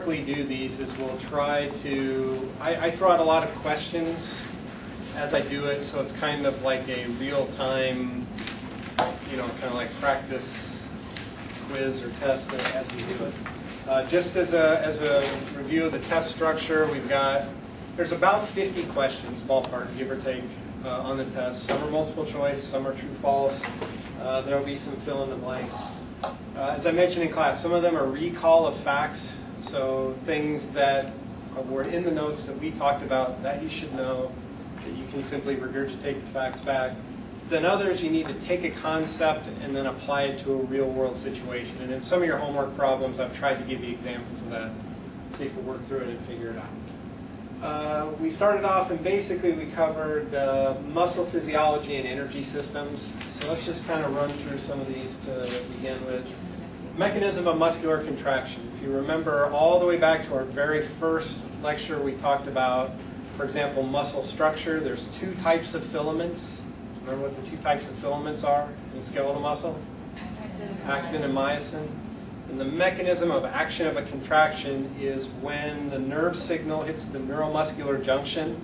we do these is we'll try to, I throw out a lot of questions as I do it, so it's kind of like a real-time, kind of like practice quiz or test as we do it. Just as a review of the test structure, there's about 50 questions, ballpark, give or take, on the test. Some are multiple choice, some are true-false. There will be some fill in the blanks. As I mentioned in class, some of them are recall of facts, so things that were in the notes that we talked about that you should know, that you can simply regurgitate the facts back. Then others, you need to take a concept and then apply it to a real-world situation. And in some of your homework problems, I've tried to give you examples of that so you can work through it and figure it out. We started off and basically we covered muscle physiology and energy systems. So let's just kind of run through some of these to begin with. Mechanism of muscular contraction. If you remember all the way back to our very first lecture, we talked about, for example, muscle structure. There's two types of filaments. Remember what the two types of filaments are in skeletal muscle? Actin and myosin. And the mechanism of action of a contraction is when the nerve signal hits the neuromuscular junction.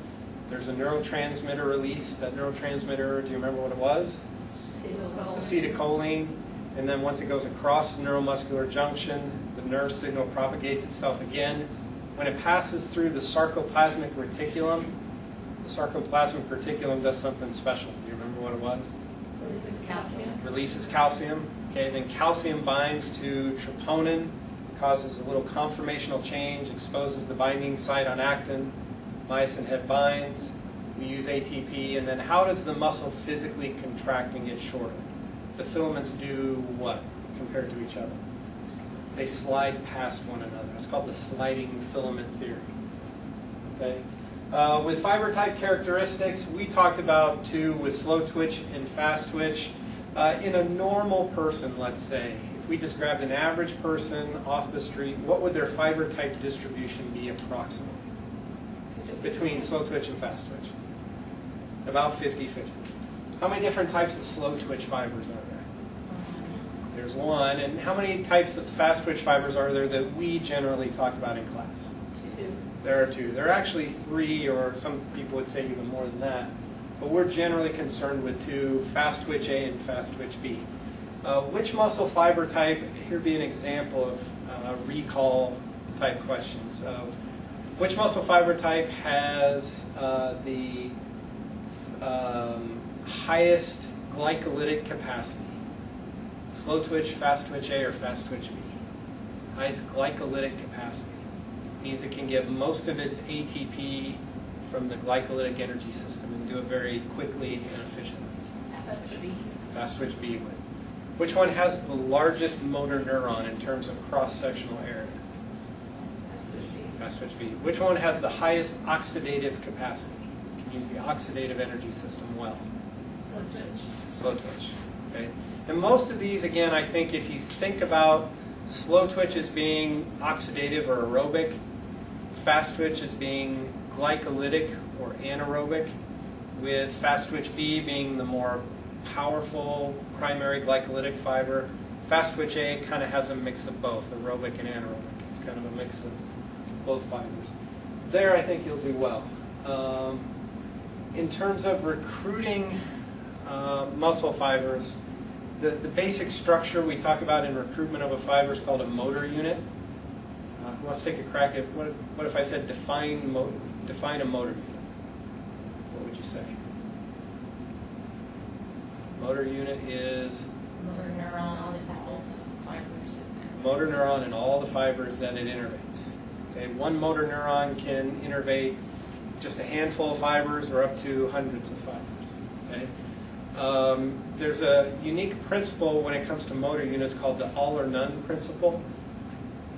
There's a neurotransmitter release. That neurotransmitter, do you remember what it was? Acetylcholine. And then once it goes across the neuromuscular junction, the nerve signal propagates itself again. When it passes through the sarcoplasmic reticulum does something special. Do you remember what it was? Releases calcium. Releases calcium. Okay, then calcium binds to troponin, causes a little conformational change, exposes the binding site on actin. Myosin head binds. We use ATP. And then how does the muscle physically contract and get shorter? The filaments do what compared to each other? They slide past one another. It's called the sliding filament theory. Okay. With fiber type characteristics, we talked about two with slow twitch and fast twitch. In a normal person, let's say, if we just grabbed an average person off the street, what would their fiber type distribution be approximately between slow twitch and fast twitch? About 50-50. How many different types of slow twitch fibers are there? There's one. And how many types of fast twitch fibers are there that we generally talk about in class? Two. There are two. There are actually three, or some people would say even more than that. But we're generally concerned with two, fast twitch A and fast twitch B. Which muscle fiber type, here be an example of recall type questions. Which muscle fiber type has the highest glycolytic capacity? Slow twitch, fast twitch A, or fast twitch B? Highest glycolytic capacity. Means it can get most of its ATP from the glycolytic energy system and do it very quickly and efficiently. Fast twitch B. Fast twitch B would. Which one has the largest motor neuron in terms of cross-sectional area? Fast twitch B. Fast twitch B. Which one has the highest oxidative capacity? You can use the oxidative energy system well. Slow twitch. Slow twitch. Okay. And most of these, again, I think if you think about slow twitch as being oxidative or aerobic, fast twitch as being glycolytic or anaerobic, with fast twitch B being the more powerful primary glycolytic fiber. Fast twitch A kind of has a mix of both, aerobic and anaerobic. It's kind of a mix of both fibers. There, I think you'll do well. In terms of recruiting muscle fibers, the basic structure we talk about in recruitment of a fiber is called a motor unit. Who wants to take a crack at what if I said define a motor unit? What would you say? Motor unit is Motor neuron and all the fibers. Motor neuron and all the fibers that it innervates. Okay, one motor neuron can innervate just a handful of fibers or up to hundreds of fibers. Okay. There's a unique principle when it comes to motor units called the all or none principle.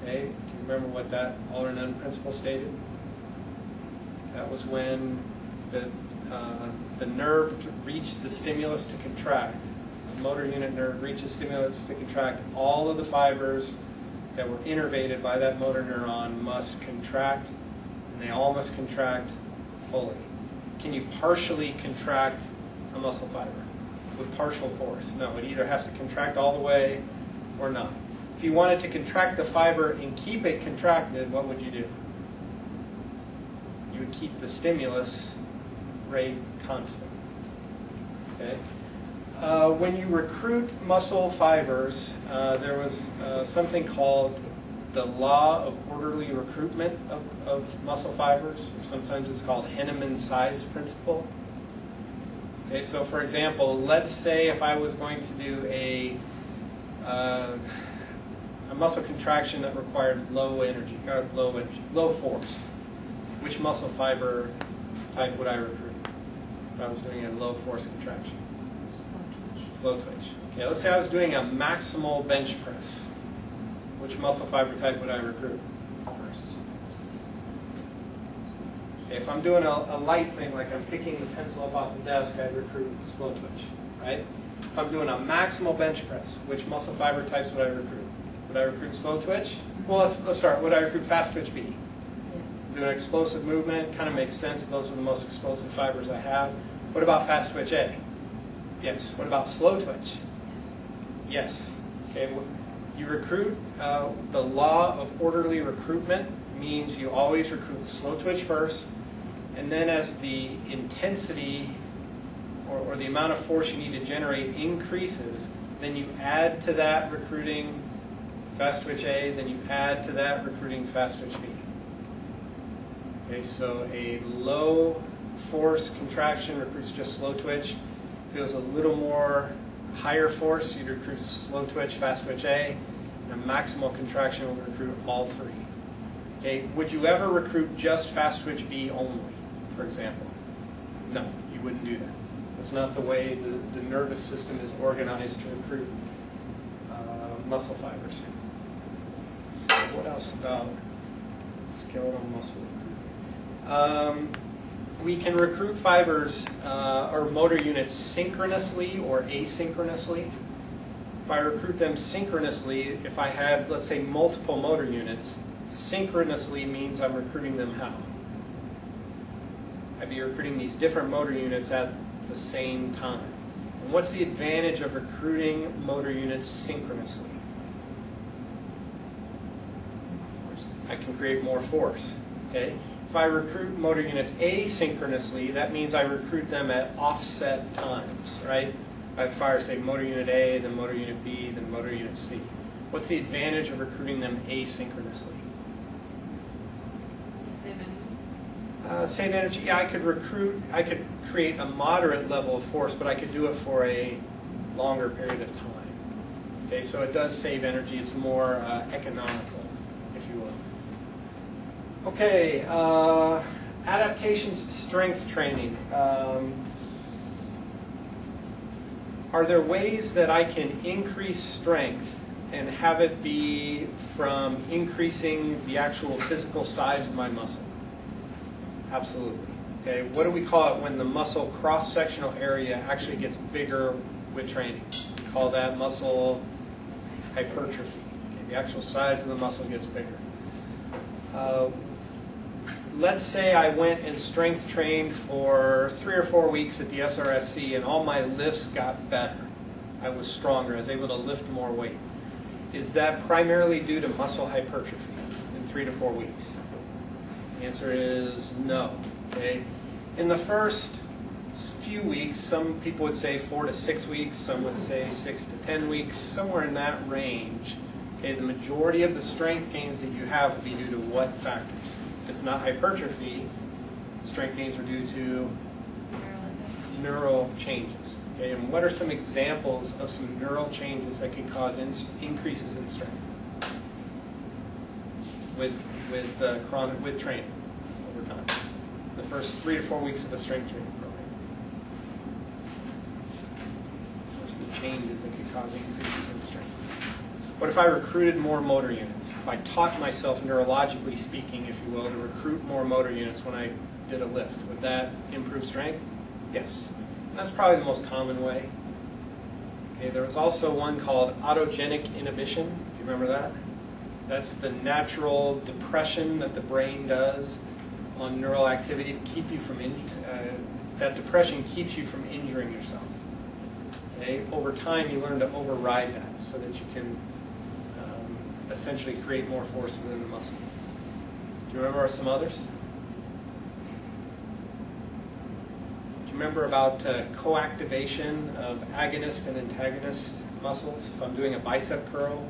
Okay, do you remember what that all or none principle stated? That was when the nerve reached the stimulus to contract. The motor unit nerve reaches stimulus to contract. All of the fibers that were innervated by that motor neuron must contract, and they all must contract fully. Can you partially contract a muscle fiber with partial force? No, it either has to contract all the way or not. If you wanted to contract the fiber and keep it contracted, what would you do? You would keep the stimulus rate constant. Okay? When you recruit muscle fibers, there was something called the law of orderly recruitment of muscle fibers, or sometimes it's called Henneman's size principle. Okay, so for example, let's say if I was going to do a muscle contraction that required low force, which muscle fiber type would I recruit if I was doing a low force contraction? Slow twitch. Okay, let's say I was doing a maximal bench press. Which muscle fiber type would I recruit? Okay, if I'm doing a light thing, like I'm picking the pencil up off the desk, I'd recruit slow twitch, right? If I'm doing a maximal bench press, which muscle fiber types would I recruit? Would I recruit slow twitch? Well, let's start. Would I recruit fast twitch B? Doing explosive movement, kind of makes sense. Those are the most explosive fibers I have. What about fast twitch A? Yes. What about slow twitch? Yes. Okay. You recruit, the law of orderly recruitment means you always recruit slow twitch first, and then as the intensity or the amount of force you need to generate increases, then you add to that recruiting fast twitch A, then you add to that recruiting fast twitch B. Okay, so a low force contraction recruits just slow twitch. If it was a little more higher force, you'd recruit slow twitch, fast twitch A, and a maximal contraction would recruit all three. Okay, would you ever recruit just fast twitch B only, for example? No, you wouldn't do that. That's not the way the nervous system is organized to recruit muscle fibers. Let's see, what else about skeletal muscle recruitment? We can recruit fibers or motor units synchronously or asynchronously. If I recruit them synchronously, if I have, let's say, multiple motor units, synchronously means I'm recruiting them how? I'd be recruiting these different motor units at the same time. And what's the advantage of recruiting motor units synchronously? I can create more force. Okay? If I recruit motor units asynchronously, that means I recruit them at offset times, right? I fire, say, motor unit A, then motor unit B, then motor unit C. What's the advantage of recruiting them asynchronously? Save energy. Save energy. Yeah, I could create a moderate level of force, but I could do it for a longer period of time. Okay, so it does save energy. It's more economical, if you will. Okay, adaptations to strength training. Are there ways that I can increase strength and have it be from increasing the actual physical size of my muscle? Absolutely. Okay, what do we call it when the muscle cross-sectional area actually gets bigger with training? We call that muscle hypertrophy. Okay, the actual size of the muscle gets bigger. Let's say I went and strength trained for 3 or 4 weeks at the SRSC and all my lifts got better. I was stronger. I was able to lift more weight. Is that primarily due to muscle hypertrophy in 3 to 4 weeks? The answer is no. Okay? In the first few weeks, some people would say 4 to 6 weeks, some would say 6 to 10 weeks, somewhere in that range. Okay, the majority of the strength gains that you have will be due to what factors? If it's not hypertrophy, strength gains are due to neural changes. Okay, and what are some examples of some neural changes that can cause increases in strength with training over time? The first 3 to 4 weeks of a strength training program. What's the changes that could cause increases in strength? What if I recruited more motor units? If I taught myself, neurologically speaking, if you will, to recruit more motor units when I did a lift, would that improve strength? Yes. And that's probably the most common way. Okay, there was also one called autogenic inhibition. Do you remember that? That's the natural depression that the brain does on neural activity to keep you from that depression keeps you from injuring yourself. Okay? Over time, you learn to override that so that you can essentially create more force within the muscle. Do you remember some others? Do you remember about coactivation of agonist and antagonist muscles? If I'm doing a bicep curl,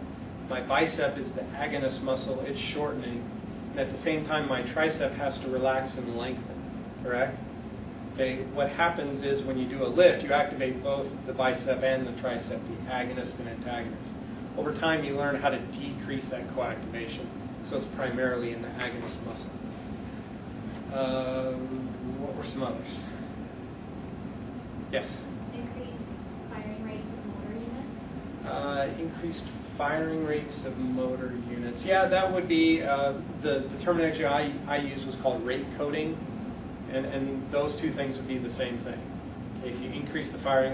my bicep is the agonist muscle, it's shortening, and at the same time my tricep has to relax and lengthen, correct? Okay, what happens is when you do a lift, you activate both the bicep and the tricep, the agonist and antagonist. Over time, you learn how to decrease that coactivation, so it's primarily in the agonist muscle. What were some others? Yes? Increased firing rates of motor units. Increased firing rates of motor units. Yeah, that would be, the terminology I use was called rate coding. And those two things would be the same thing. If you increase the firing